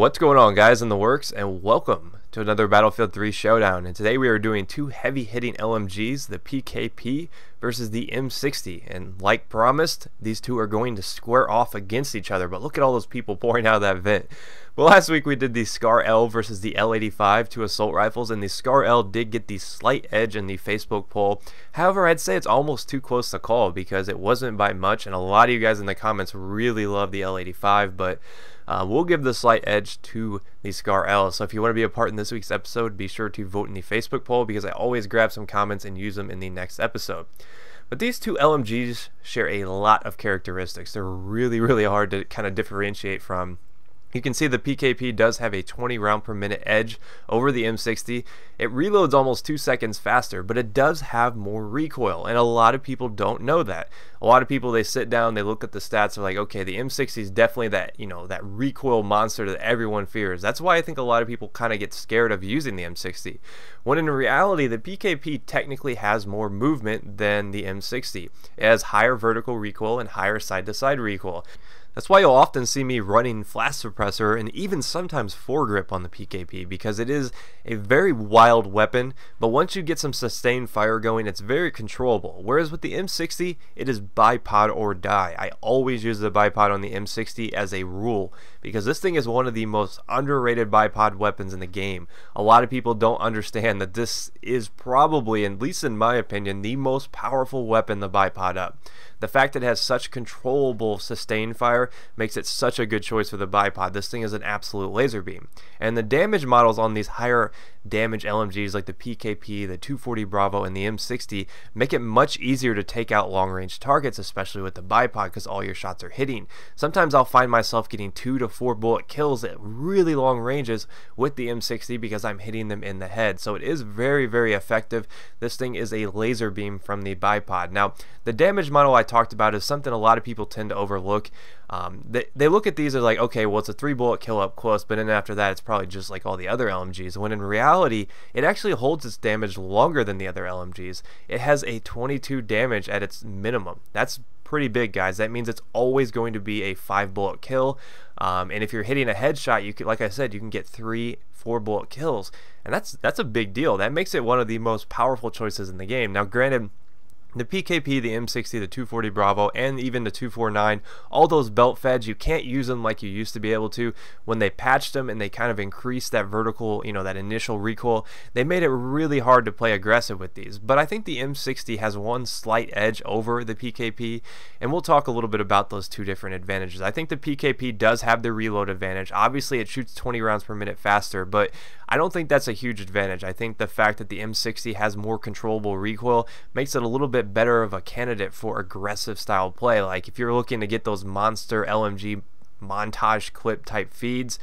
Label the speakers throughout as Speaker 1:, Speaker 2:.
Speaker 1: What's going on, guys, in the works, and welcome to another Battlefield 3 Showdown. And today we are doing two heavy-hitting LMGs, the PKP versus the M60. And like promised, these two are going to square off against each other. But look at all those people pouring out of that vent. Well, last week we did the Scar L versus the L85, two assault rifles, and the Scar L did get the slight edge in the Facebook poll. However, I'd say it's almost too close to call because it wasn't by much, and a lot of you guys in the comments really love the L85, but we'll give the slight edge to the Scar L. So if you want to be a part in this week's episode, be sure to vote in the Facebook poll because I always grab some comments and use them in the next episode. But these two LMGs share a lot of characteristics. They're really hard to kind of differentiate from. You can see the PKP does have a 20 round per minute edge over the M60. It reloads almost 2 seconds faster, but it does have more recoil, and a lot of people don't know that. A lot of people, they sit down, they look at the stats, they're like, okay, the M60 is definitely that, that recoil monster that everyone fears. That's why I think a lot of people kind of get scared of using the M60. When in reality, the PKP technically has more movement than the M60. It has higher vertical recoil and higher side-to-side recoil. That's why you'll often see me running flash suppressor and even sometimes foregrip on the PKP because it is a very wild weapon, but once you get some sustained fire going, it's very controllable. Whereas with the M60, it is bipod or die. I always use the bipod on the M60 as a rule because this thing is one of the most underrated bipod weapons in the game. A lot of people don't understand that this is probably, at least in my opinion, the most powerful weapon to bipod up. The fact that it has such controllable sustained fire makes it such a good choice for the bipod. This thing is an absolute laser beam. And the damage models on these higher damage LMGs like the PKP, the 240 Bravo, and the M60 make it much easier to take out long range targets, especially with the bipod because all your shots are hitting. Sometimes I'll find myself getting 2 to 4 bullet kills at really long ranges with the M60 because I'm hitting them in the head. So it is very effective. This thing is a laser beam from the bipod. Now, the damage model I talked about is something a lot of people tend to overlook. They look at these as like, okay, well, it's a 3 bullet kill up close, but then after that it's probably just like all the other LMGs, when in reality it actually holds its damage longer than the other LMGs. It has a 22 damage at its minimum. That's pretty big, guys. That means it's always going to be a 5 bullet kill, and if you're hitting a headshot, you can, like I said, you can get 3-4 bullet kills, and that's a big deal. That makes it one of the most powerful choices in the game. Now granted, the PKP, the M60, the 240 Bravo, and even the 249, all those belt feds, you can't use them like you used to be able to. When they patched them and they kind of increased that vertical, that initial recoil, they made it really hard to play aggressive with these. But I think the M60 has one slight edge over the PKP, and we'll talk a little bit about those two different advantages. I think the PKP does have the reload advantage. Obviously, it shoots 20 rounds per minute faster, but I don't think that's a huge advantage. I think the fact that the M60 has more controllable recoil makes it a little bit better of a candidate for aggressive style play. Like if you're looking to get those monster LMG montage clip type feeds,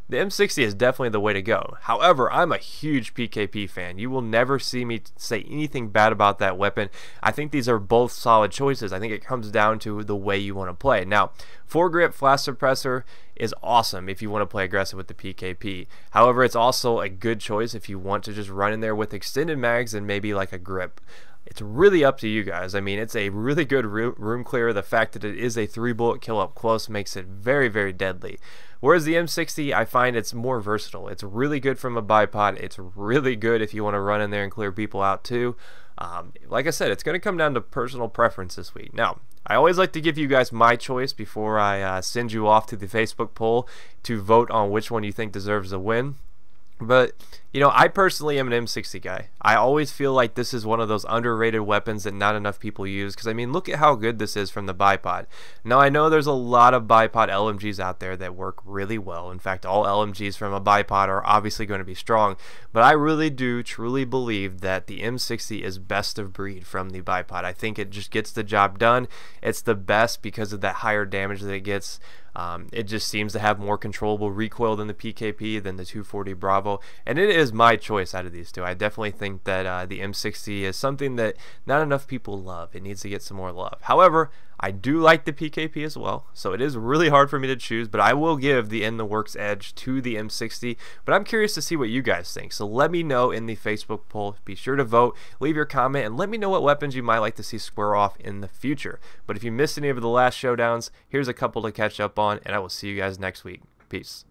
Speaker 1: the M60 is definitely the way to go. However, I'm a huge PKP fan. You will never see me say anything bad about that weapon. I think these are both solid choices. I think it comes down to the way you want to play. Now, foregrip flash suppressor is awesome if you want to play aggressive with the PKP. However, it's also a good choice if you want to just run in there with extended mags and maybe like a grip. It's really up to you guys. I mean, it's a really good room clear. The fact that it is a 3 bullet kill up close makes it very deadly. Whereas the M60, I find it's more versatile. It's really good from a bipod. It's really good if you want to run in there and clear people out too. Like I said, it's going to come down to personal preference this week. Now, I always like to give you guys my choice before I send you off to the Facebook poll to vote on which one you think deserves a win. But, I personally am an M60 guy. I always feel like this is one of those underrated weapons that not enough people use because, I mean, look at how good this is from the bipod. Now, I know there's a lot of bipod LMGs out there that work really well. In fact, all LMGs from a bipod are obviously going to be strong, but I really do truly believe that the M60 is best of breed from the bipod. I think it just gets the job done. It's the best because of that higher damage that it gets. It just seems to have more controllable recoil than the PKP, than the 240 Bravo, and it is my choice out of these two. I definitely think that the M60 is something that not enough people love. It needs to get some more love. However, I do like the PKP as well, so it is really hard for me to choose, but I will give the In The Works edge to the M60, but I'm curious to see what you guys think, so let me know in the Facebook poll. Be sure to vote, leave your comment, and let me know what weapons you might like to see square off in the future. But if you missed any of the last showdowns, here's a couple to catch up on, and I will see you guys next week. Peace.